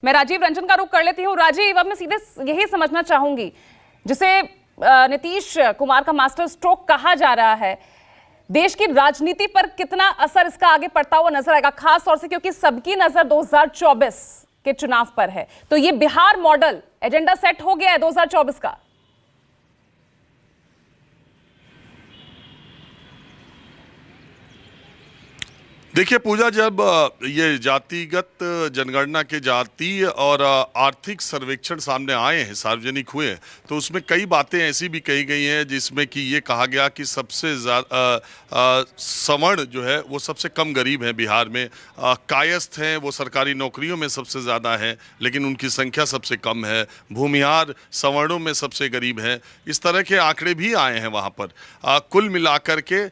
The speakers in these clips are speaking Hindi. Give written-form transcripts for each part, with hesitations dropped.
मैं राजीव रंजन का रुख कर लेती हूँ। राजीव, अब मैं सीधे यही समझना चाहूंगी, जिसे नीतीश कुमार का मास्टर स्ट्रोक कहा जा रहा है, देश की राजनीति पर कितना असर इसका आगे पड़ता हुआ नजर आएगा, खास तौर से क्योंकि सबकी नजर 2024 के चुनाव पर है। तो ये बिहार मॉडल एजेंडा सेट हो गया है 2024 का। देखिए पूजा, जब ये जातिगत जनगणना के जातीय और आर्थिक सर्वेक्षण सामने आए हैं, सार्वजनिक हुए हैं, तो उसमें कई बातें ऐसी भी कही गई हैं जिसमें कि ये कहा गया कि सबसे ज़्यादा सवर्ण जो है वो सबसे कम गरीब हैं बिहार में, कायस्थ हैं वो सरकारी नौकरियों में सबसे ज़्यादा हैं लेकिन उनकी संख्या सबसे कम है, भूमिहार सवर्णों में सबसे गरीब हैं। इस तरह के आंकड़े भी आए हैं वहाँ पर। कुल मिलाकर के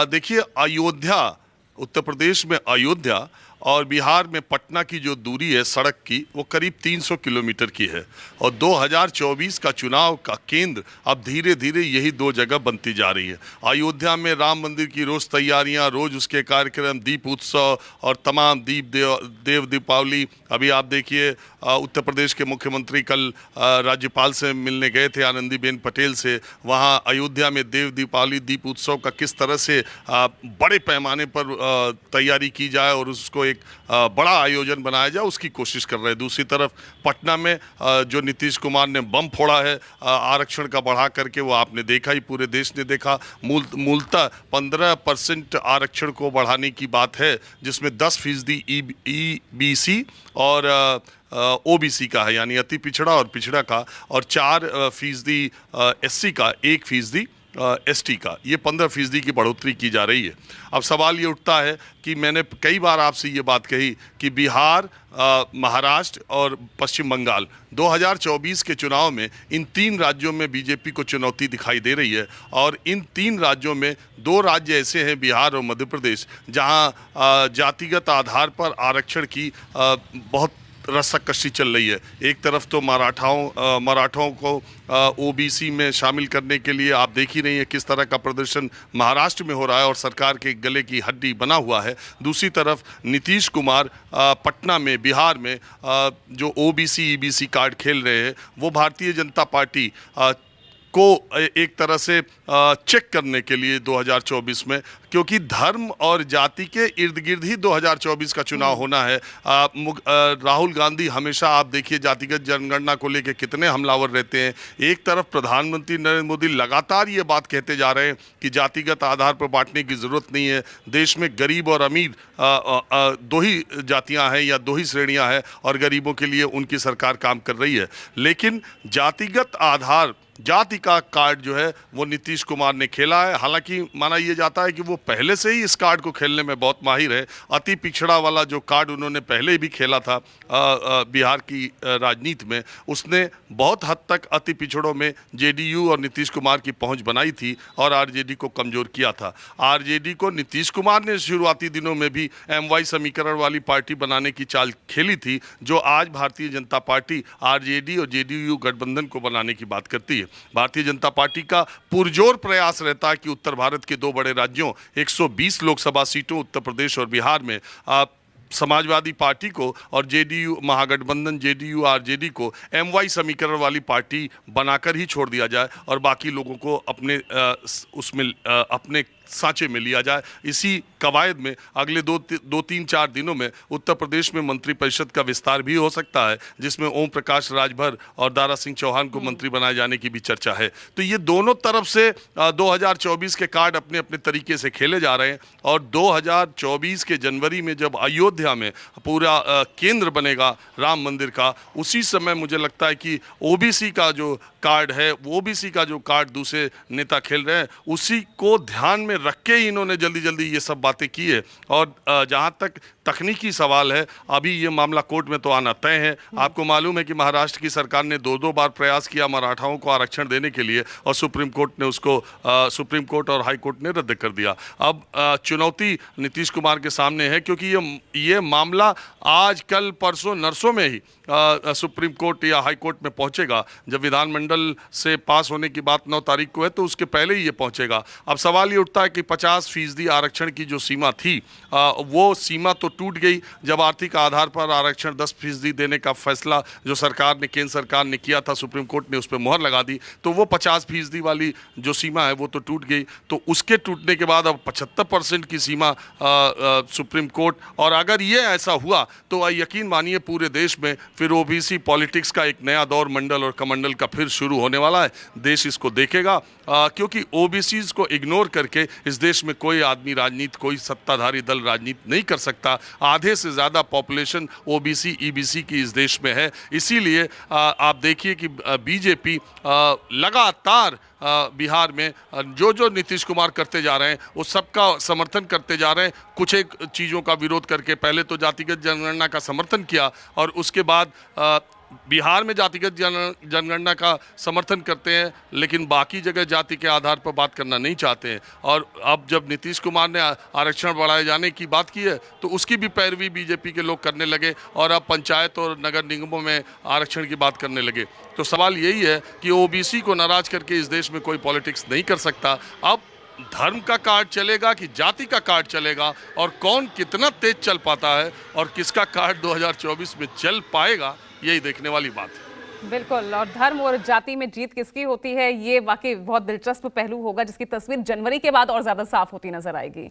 देखिए, अयोध्या, उत्तर प्रदेश में अयोध्या और बिहार में पटना की जो दूरी है सड़क की, वो करीब 300 किलोमीटर की है और 2024 का चुनाव का केंद्र अब धीरे धीरे यही दो जगह बनती जा रही है। अयोध्या में राम मंदिर की रोज़ तैयारियां, रोज़ उसके कार्यक्रम, दीप उत्सव और तमाम देव दीपावली। अभी आप देखिए, उत्तर प्रदेश के मुख्यमंत्री कल राज्यपाल से मिलने गए थे, आनंदीबेन पटेल से। वहाँ अयोध्या में देव दीपावली, दीप उत्सव का किस तरह से बड़े पैमाने पर तैयारी की जाए और उसको एक बड़ा आयोजन बनाया जाए, उसकी कोशिश कर रहे हैं। दूसरी तरफ पटना में जो नीतीश कुमार ने बम फोड़ा है आरक्षण का बढ़ा करके, वो आपने देखा ही, पूरे देश ने देखा। मूलतः 15% आरक्षण को बढ़ाने की बात है, जिसमें 10% EBC और OBC का है, यानी अति पिछड़ा और पिछड़ा का, और 4% SC का, 1% ST का। ये 15% की बढ़ोतरी की जा रही है। अब सवाल ये उठता है कि मैंने कई बार आपसे ये बात कही कि बिहार, महाराष्ट्र और पश्चिम बंगाल 2024 के चुनाव में इन तीन राज्यों में बीजेपी को चुनौती दिखाई दे रही है और इन तीन राज्यों में दो राज्य ऐसे हैं, बिहार और मध्य प्रदेश, जहां जातिगत आधार पर आरक्षण की बहुत रस्साकशी चल रही है। एक तरफ तो मराठों को OBC में शामिल करने के लिए आप देख ही रही हैं किस तरह का प्रदर्शन महाराष्ट्र में हो रहा है और सरकार के गले की हड्डी बना हुआ है। दूसरी तरफ नीतीश कुमार पटना में, बिहार में जो OBC EBC कार्ड खेल रहे हैं, वो भारतीय जनता पार्टी को एक तरह से चेक करने के लिए 2024 में, क्योंकि धर्म और जाति के इर्द गिर्द ही 2024 का चुनाव होना है। राहुल गांधी हमेशा, आप देखिए, जातिगत जनगणना को लेकर कितने हमलावर रहते हैं। एक तरफ प्रधानमंत्री नरेंद्र मोदी लगातार ये बात कहते जा रहे हैं कि जातिगत आधार पर बांटने की ज़रूरत नहीं है, देश में गरीब और अमीर दो ही जातियां हैं या दो ही श्रेणियां हैं और गरीबों के लिए उनकी सरकार काम कर रही है। लेकिन जातिगत आधार, जाति का कार्ड जो है वो नीतीश कुमार ने खेला है। हालांकि माना यह जाता है कि वो पहले से ही इस कार्ड को खेलने में बहुत माहिर है। अति पिछड़ा वाला जो कार्ड उन्होंने पहले भी खेला था बिहार की राजनीति में, उसने बहुत हद तक अति पिछड़ों में JDU और नीतीश कुमार की पहुंच बनाई थी और RJD को कमज़ोर किया था। RJD को नीतीश कुमार ने शुरुआती दिनों में भी MY समीकरण वाली पार्टी बनाने की चाल खेली थी, जो आज भारतीय जनता पार्टी RJD और JDU गठबंधन को बनाने की बात करती है। भारतीय जनता पार्टी का पुरजोर प्रयास रहता है कि उत्तर भारत के दो बड़े राज्यों, 120 लोकसभा सीटों उत्तर प्रदेश और बिहार में, समाजवादी पार्टी को और JDU महागठबंधन JDU RJD को MY समीकरण वाली पार्टी बनाकर ही छोड़ दिया जाए और बाकी लोगों को अपने उसमें अपने सांचे में लिया जाए। इसी कवायद में अगले दो तीन चार दिनों में उत्तर प्रदेश में मंत्रिपरिषद का विस्तार भी हो सकता है, जिसमें ओम प्रकाश राजभर और दारा सिंह चौहान को मंत्री बनाए जाने की भी चर्चा है। तो ये दोनों तरफ से 2024 के कार्ड अपने अपने तरीके से खेले जा रहे हैं और 2024 के जनवरी में जब अयोध्या में पूरा केंद्र बनेगा राम मंदिर का, उसी समय मुझे लगता है कि OBC का जो कार्ड है, वो OBC का जो कार्ड दूसरे नेता खेल रहे हैं, उसी को ध्यान में रख के ही इन्होंने जल्दी जल्दी ये सब बातें की है। और जहाँ तक तकनीकी सवाल है, अभी ये मामला कोर्ट में तो आना तय है। आपको मालूम है कि महाराष्ट्र की सरकार ने दो बार प्रयास किया मराठाओं को आरक्षण देने के लिए और सुप्रीम कोर्ट और हाई कोर्ट ने रद्द कर दिया। अब चुनौती नीतीश कुमार के सामने है, क्योंकि ये मामला आज कल परसों नरसों में ही सुप्रीम कोर्ट या हाई कोर्ट में पहुंचेगा। जब विधानमंडल से पास होने की बात 9 तारीख को है, तो उसके पहले ही ये पहुंचेगा। अब सवाल ये उठता है कि 50% आरक्षण की जो सीमा थी, वो सीमा तो टूट गई जब आर्थिक आधार पर आरक्षण 10% देने का फैसला जो सरकार ने, केंद्र सरकार ने किया था, सुप्रीम कोर्ट ने उस पर मोहर लगा दी, तो वो 50% वाली जो सीमा है वो तो टूट गई। तो उसके टूटने के बाद अब 75% की सीमा सुप्रीम कोर्ट, और अगर ये ऐसा हुआ तो यकीन मानिए पूरे देश में फिर ओबीसी पॉलिटिक्स का एक नया दौर मंडल और कमंडल का फिर शुरू होने वाला है। देश इसको देखेगा, क्योंकि ओबीसीज को इग्नोर करके इस देश में कोई आदमी राजनीति, कोई सत्ताधारी दल राजनीति नहीं कर सकता। आधे से ज़्यादा पॉपुलेशन ओबीसी ईबीसी की इस देश में है। इसीलिए आप देखिए कि बीजेपी लगातार बिहार में जो नीतीश कुमार करते जा रहे हैं वो सबका समर्थन करते जा रहे हैं। कुछ एक चीज़ों का विरोध करके पहले तो जातिगत जनगणना का समर्थन किया और उसके बाद बिहार में जातिगत जनगणना का समर्थन करते हैं, लेकिन बाकी जगह जाति के आधार पर बात करना नहीं चाहते हैं। और अब जब नीतीश कुमार ने आरक्षण बढ़ाए जाने की बात की है तो उसकी भी पैरवी बीजेपी के लोग करने लगे और अब पंचायत और नगर निगमों में आरक्षण की बात करने लगे। तो सवाल यही है कि ओबीसी को नाराज करके इस देश में कोई पॉलिटिक्स नहीं कर सकता। अब धर्म का कार्ड चलेगा कि जाति का कार्ड चलेगा, और कौन कितना तेज चल पाता है और किसका कार्ड 2024 में चल पाएगा, यही देखने वाली बात है। बिल्कुल, और धर्म और जाति में जीत किसकी होती है ये वाकई बहुत दिलचस्प पहलू होगा, जिसकी तस्वीर जनवरी के बाद और ज्यादा साफ होती नजर आएगी।